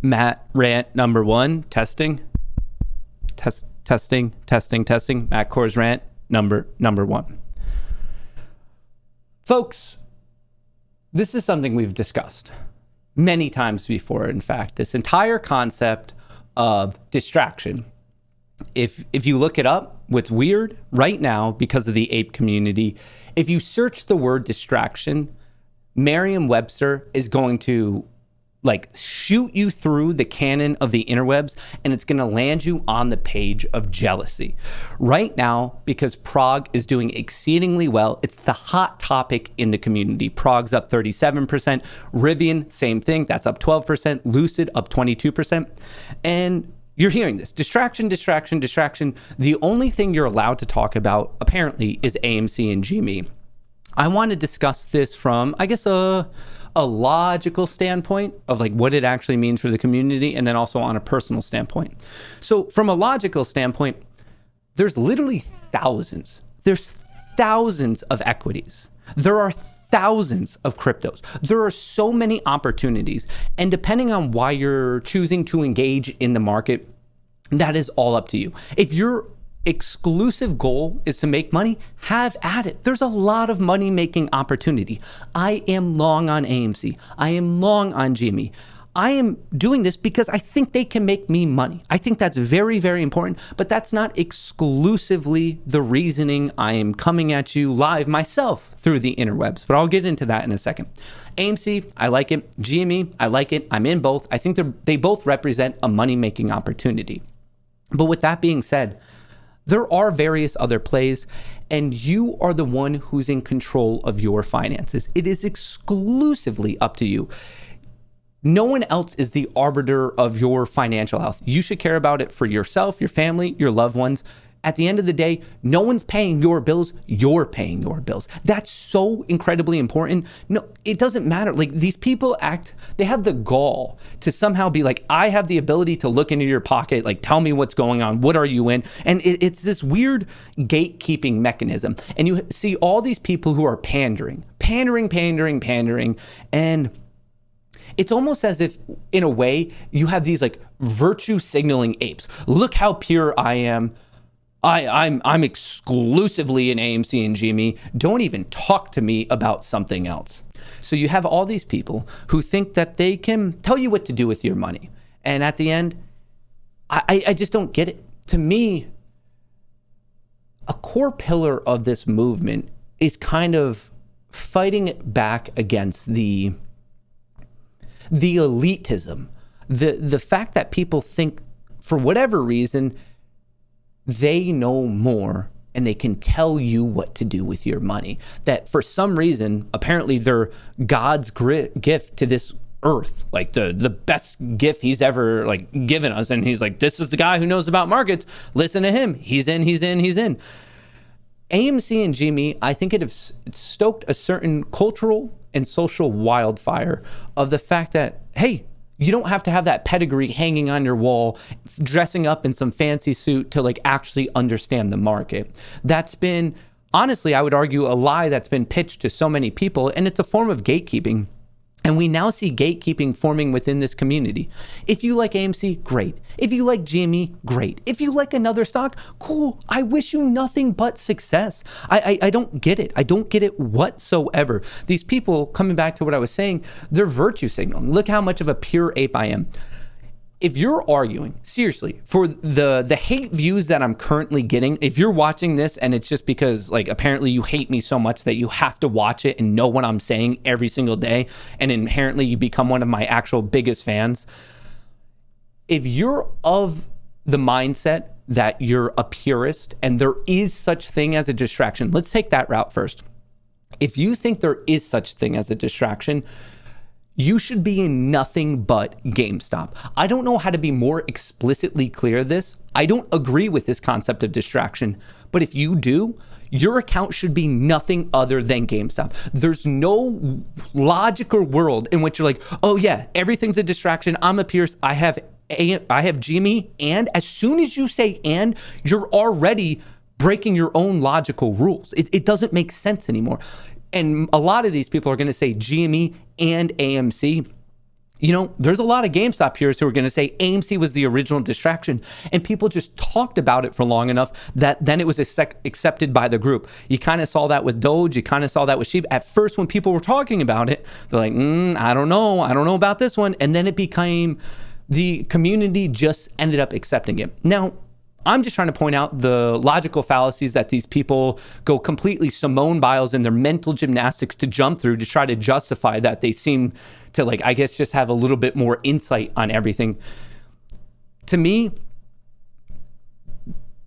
Matt rant number 1, testing. Testing. Matt Kohrs rant number 1. Folks, this is something we've discussed many times before. In fact, this entire concept of distraction. If you look it up, what's weird right now because of the ape community, if you search the word distraction, Merriam-Webster is going to shoot you through the canon of the interwebs, and it's going to land you on the page of jealousy. Right now, because Prague is doing exceedingly well, it's the hot topic in the community. Prague's up 37%. Rivian, same thing. That's up 12%. Lucid up 22%. And you're hearing this. Distraction. The only thing you're allowed to talk about, apparently, is AMC and GME. I want to discuss this from, I guess, a logical standpoint of what it actually means for the community, and then also on a personal standpoint. So from a logical standpoint, there's literally thousands. There's thousands of equities. There are thousands of cryptos. There are so many opportunities. And depending on why you're choosing to engage in the market, that is all up to you. If your exclusive goal is to make money, have at it. There's a lot of money making opportunity. I am long on AMC. I am long on GME. I am doing this because I think they can make me money. I think that's very, very important, but that's not exclusively the reasoning I am coming at you live myself through the interwebs, but I'll get into that in a second. AMC, I like it. GME, I like it. I'm in both. I think they both represent a money-making opportunity. But with that being said, there are various other plays, and you are the one who's in control of your finances. It is exclusively up to you. No one else is the arbiter of your financial health. You should care about it for yourself, your family, your loved ones. At the end of the day, no one's paying your bills. You're paying your bills. That's so incredibly important. No, it doesn't matter. These people they have the gall to somehow be I have the ability to look into your pocket, tell me what's going on. What are you in? And it's this weird gatekeeping mechanism. And you see all these people who are pandering. And it's almost as if, in a way, you have these virtue signaling apes. Look how pure I am. I'm exclusively in AMC and GME. Don't even talk to me about something else. So you have all these people who think that they can tell you what to do with your money. And at the end, I just don't get it. To me, a core pillar of this movement is kind of fighting back against the elitism. The fact that people think, for whatever reason, they know more and they can tell you what to do with your money. That for some reason, apparently they're God's gift to this earth, the best gift he's ever given us. And he's this is the guy who knows about markets. Listen to him. He's in. AMC and GME, I think it's stoked a certain cultural and social wildfire of the fact that, hey, you don't have to have that pedigree hanging on your wall, dressing up in some fancy suit to actually understand the market. That's been, honestly, I would argue, a lie that's been pitched to so many people, and it's a form of gatekeeping. And we now see gatekeeping forming within this community. If you like AMC, great. If you like GME, great. If you like another stock, cool. I wish you nothing but success. I don't get it. I don't get it whatsoever. These people, coming back to what I was saying, they're virtue signaling. Look how much of a pure ape I am. If you're arguing, seriously, for the hate views that I'm currently getting, if you're watching this and it's just because apparently you hate me so much that you have to watch it and know what I'm saying every single day, and inherently you become one of my actual biggest fans, if you're of the mindset that you're a purist and there is such thing as a distraction, let's take that route first. If you think there is such thing as a distraction, you should be in nothing but GameStop. I don't know how to be more explicitly clear this. I don't agree with this concept of distraction, but if you do, your account should be nothing other than GameStop. There's no logical world in which you're oh yeah, everything's a distraction. I'm a Pierce. I have GME, and as soon as you say and, you're already breaking your own logical rules. It doesn't make sense anymore. And a lot of these people are going to say GME and AMC. There's a lot of GameStop peers who are going to say AMC was the original distraction, and people just talked about it for long enough that then it was accepted by the group. You kind of saw that with Doge. You kind of saw that with Shiba. At first, when people were talking about it, they're like, I don't know about this one. And then it became, the community just ended up accepting it. Now, I'm just trying to point out the logical fallacies that these people go completely Simone Biles in their mental gymnastics to jump through to try to justify that they seem to, I guess, just have a little bit more insight on everything. To me,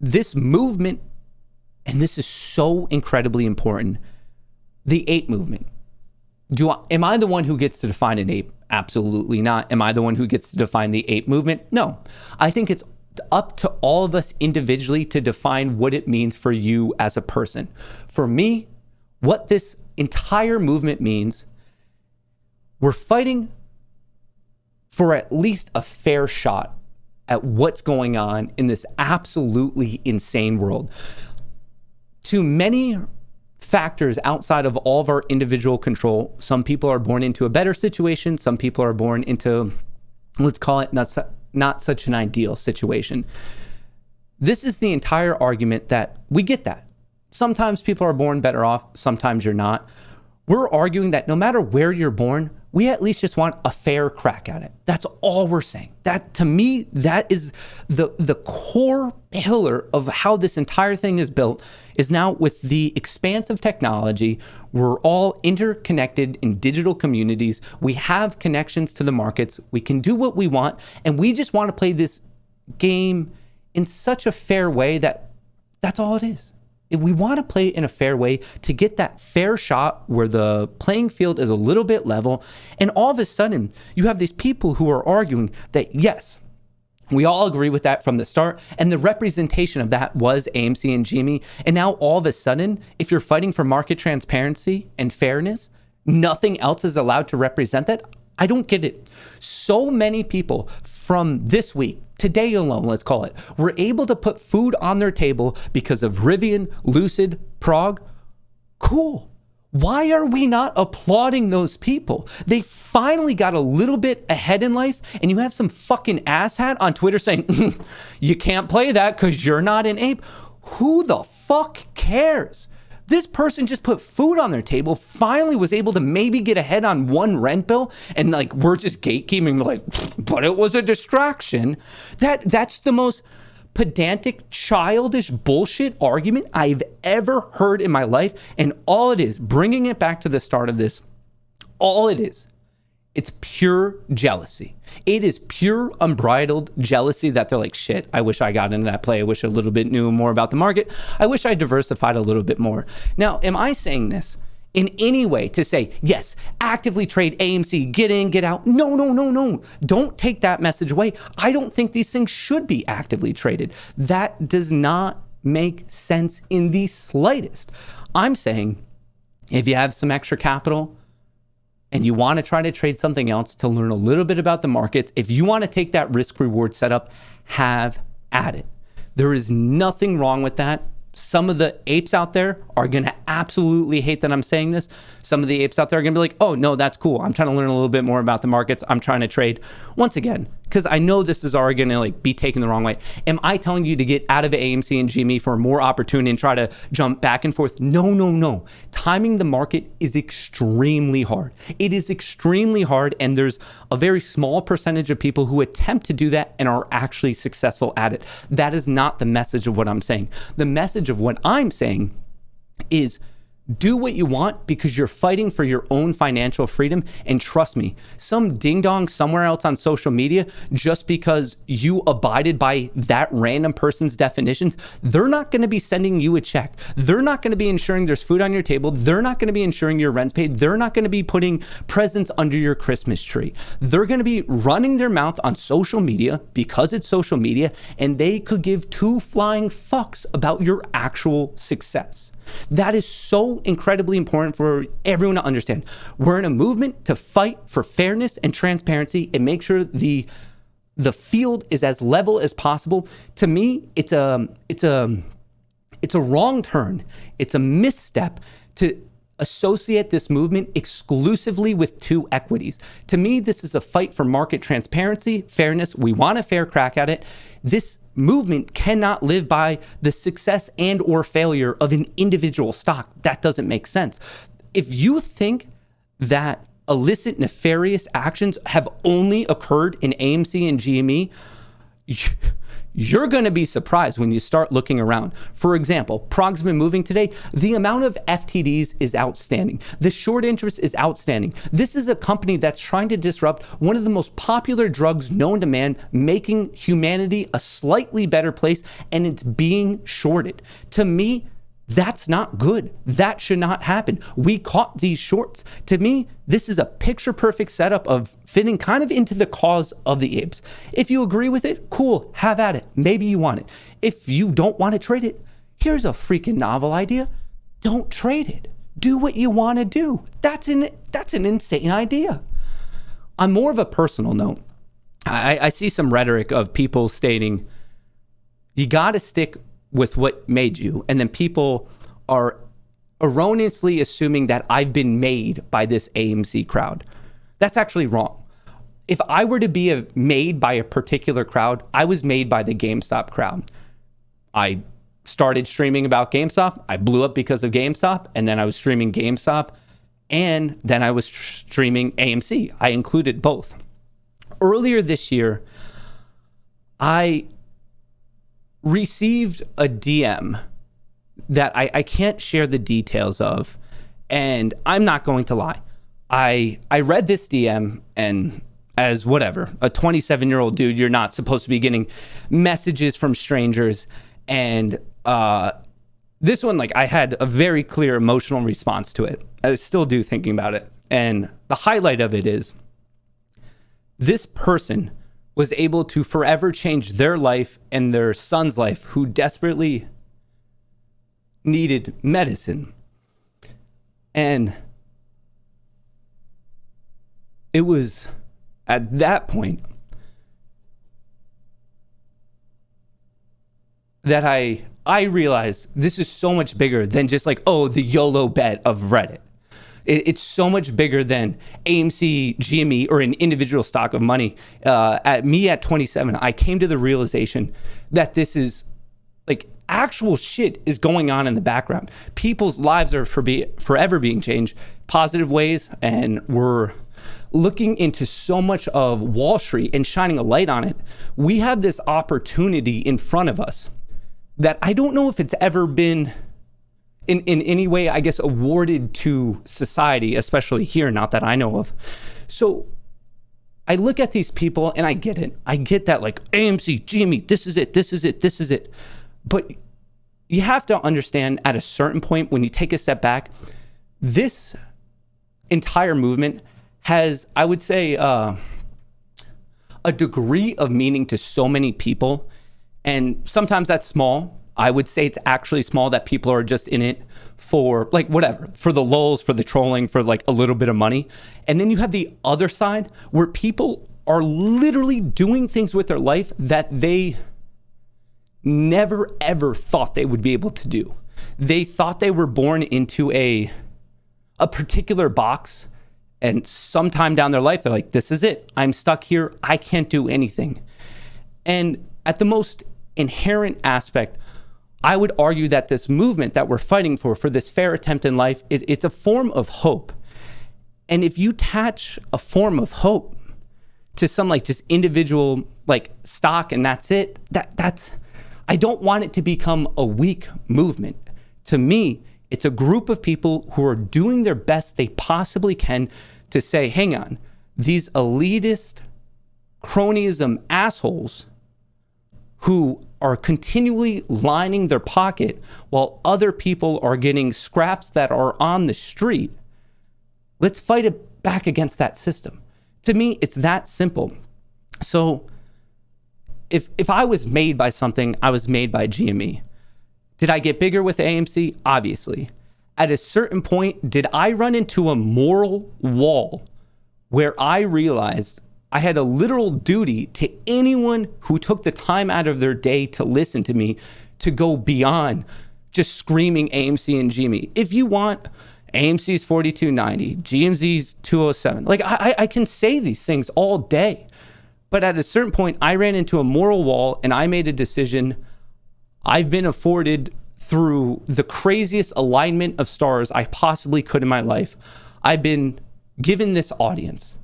this movement, and this is so incredibly important, the ape movement. Am I the one who gets to define an ape? Absolutely not. Am I the one who gets to define the ape movement? No. I think it's up to all of us individually to define what it means for you as a person. For me, what this entire movement means, we're fighting for at least a fair shot at what's going on in this absolutely insane world. To many factors outside of all of our individual control, some people are born into a better situation, some people are born into, let's call it, not such an ideal situation. This is the entire argument that we get that. Sometimes people are born better off, sometimes you're not. We're arguing that no matter where you're born, we at least just want a fair crack at it. That's all we're saying. That, to me, that is the core pillar of how this entire thing is built, is now with the expanse of technology, we're all interconnected in digital communities. We have connections to the markets. We can do what we want. And we just want to play this game in such a fair way that that's all it is. We want to play in a fair way to get that fair shot where the playing field is a little bit level. And all of a sudden, you have these people who are arguing that, yes, we all agree with that from the start. And the representation of that was AMC and Jimmy. And now all of a sudden, if you're fighting for market transparency and fairness, nothing else is allowed to represent that. I don't get it. So many people from this week, today alone, let's call it, were able to put food on their table because of Rivian, Lucid, Prague. Cool. Why are we not applauding those people? They finally got a little bit ahead in life, and you have some fucking asshat on Twitter saying, you can't play that because you're not an ape. Who the fuck cares? This person just put food on their table, finally was able to maybe get ahead on one rent bill, and we're just gatekeeping, but it was a distraction. That's the most pedantic, childish bullshit argument I've ever heard in my life. And all it is, bringing it back to the start of this, all it is, it's pure jealousy. It is pure unbridled jealousy that they're like, shit, I wish I got into that play. I wish I a little bit knew more about the market. I wish I diversified a little bit more. Now, am I saying this in any way to say, yes, actively trade AMC, get in, get out? No. Don't take that message away. I don't think these things should be actively traded. That does not make sense in the slightest. I'm saying if you have some extra capital, and you want to try to trade something else to learn a little bit about the markets, if you want to take that risk reward setup, have at it. There is nothing wrong with that. Some of the apes out there are going to absolutely hate that I'm saying this. Some of the apes out there are going to be like, oh, no, that's cool. I'm trying to learn a little bit more about the markets. I'm trying to trade. Once again, because I know this is already going to be taken the wrong way. Am I telling you to get out of AMC and GME for more opportunity and try to jump back and forth? No. Timing the market is extremely hard. It is extremely hard, and there's a very small percentage of people who attempt to do that and are actually successful at it. That is not the message of what I'm saying. The message of what I'm saying is do what you want because you're fighting for your own financial freedom. And trust me, some ding dong somewhere else on social media, just because you abided by that random person's definitions, they're not going to be sending you a check. They're not going to be ensuring there's food on your table. They're not going to be ensuring your rent's paid. They're not going to be putting presents under your Christmas tree. They're going to be running their mouth on social media because it's social media, and they could give two flying fucks about your actual success. That is so incredibly important for everyone to understand. We're in a movement to fight for fairness and transparency and make sure the field is as level as possible. To me, it's a wrong turn. It's a misstep to associate this movement exclusively with two equities. To me, this is a fight for market transparency, fairness. We want a fair crack at it. This movement cannot live by the success and or failure of an individual stock. That doesn't make sense. If you think that illicit, nefarious actions have only occurred in AMC and GME, you're going to be surprised when you start looking around. For example, Prog's been moving today. The amount of FTDs is outstanding. The short interest is outstanding. This is a company that's trying to disrupt one of the most popular drugs known to man, making humanity a slightly better place, and it's being shorted. To me, that's not good. That should not happen. We caught these shorts. To me, this is a picture-perfect setup of fitting kind of into the cause of the apes. If you agree with it, cool, have at it. Maybe you want it. If you don't want to trade it, here's a freaking novel idea. Don't trade it. Do what you want to do. That's an insane idea. On more of a personal note, I see some rhetoric of people stating, you got to stick with what made you. And then people are erroneously assuming that I've been made by this AMC crowd. That's actually wrong. If I were to be made by a particular crowd, I was made by the GameStop crowd. I started streaming about GameStop. I blew up because of GameStop. And then I was streaming GameStop. And then I was streaming AMC. I included both. Earlier this year, I received a DM that I can't share the details of, and I'm not going to lie. I read this DM, and as whatever, a 27-year-old dude, you're not supposed to be getting messages from strangers, and this one, like, I had a very clear emotional response to it. I still do, thinking about it, and the highlight of it is this person was able to forever change their life and their son's life, who desperately needed medicine. And it was at that point that I realized this is so much bigger than just like, oh, the YOLO bet of Reddit. It's so much bigger than AMC, GME, or an individual stock of money. At 27, I came to the realization that this is like actual shit is going on in the background. People's lives are forever being changed, positive ways, and we're looking into so much of Wall Street and shining a light on it. We have this opportunity in front of us that I don't know if it's ever been in any way, I guess, awarded to society, especially here, not that I know of. So I look at these people and I get it. I get that, like, AMC, GME, this is it, this is it, this is it. But you have to understand at a certain point, when you take a step back, this entire movement has, I would say, a degree of meaning to so many people. And sometimes that's small. I would say it's actually small, that people are just in it for, like, whatever, for the lulz, for the trolling, for like a little bit of money. And then you have the other side where people are literally doing things with their life that they never ever thought they would be able to do. They thought they were born into a particular box, and sometime down their life, they're like, this is it. I'm stuck here. I can't do anything. And at the most inherent aspect, I would argue that this movement that we're fighting for this fair attempt in life, it's a form of hope. And if you attach a form of hope to some like just individual like stock and that's it, that's, I don't want it to become a weak movement. To me, it's a group of people who are doing their best they possibly can to say, hang on, these elitist cronyism assholes who are continually lining their pocket while other people are getting scraps that are on the street. Let's fight it back against that system. To me, it's that simple. So if I was made by something, I was made by GME. Did I get bigger with AMC? Obviously. At a certain point, did I run into a moral wall where I realized I had a literal duty to anyone who took the time out of their day to listen to me to go beyond just screaming AMC and GME? If you want AMC's 42.90, GMZ's 207. Like I can say these things all day, but at a certain point I ran into a moral wall and I made a decision. I've been afforded through the craziest alignment of stars I possibly could in my life. I've been given this audience.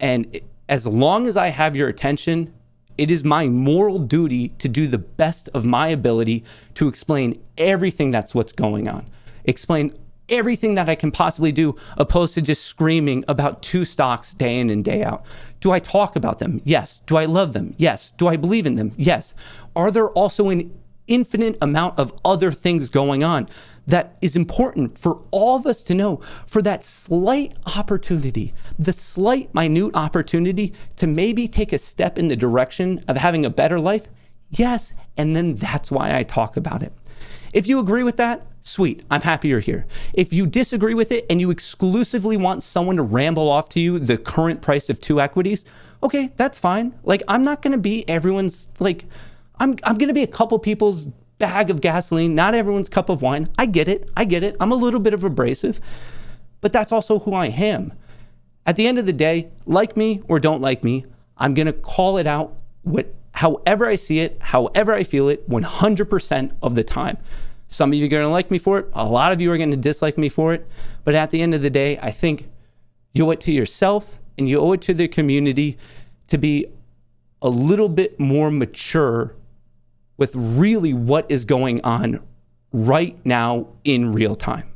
And as long as I have your attention, it is my moral duty to do the best of my ability to explain everything that's what's going on. Explain everything that I can possibly do, opposed to just screaming about two stocks day in and day out. Do I talk about them? Yes. Do I love them? Yes. Do I believe in them? Yes. Are there also an infinite amount of other things going on that is important for all of us to know, for that slight opportunity, the slight minute opportunity to maybe take a step in the direction of having a better life? Yes. And then that's why I talk about it. If you agree with that, sweet, I'm happy you're here. If you disagree with it and you exclusively want someone to ramble off to you the current price of 2 equities, okay, that's fine. Like, I'm not gonna be everyone's, like, I'm gonna be a couple people's bag of gasoline, not everyone's cup of wine. I get it. I'm a little bit of abrasive, but that's also who I am. At the end of the day, like me or don't like me, I'm gonna call it out however I see it, however I feel it, 100% of the time. Some of you are going to like me for it. A lot of you are going to dislike me for it. But at the end of the day, I think you owe it to yourself and you owe it to the community to be a little bit more mature with really what is going on right now in real time.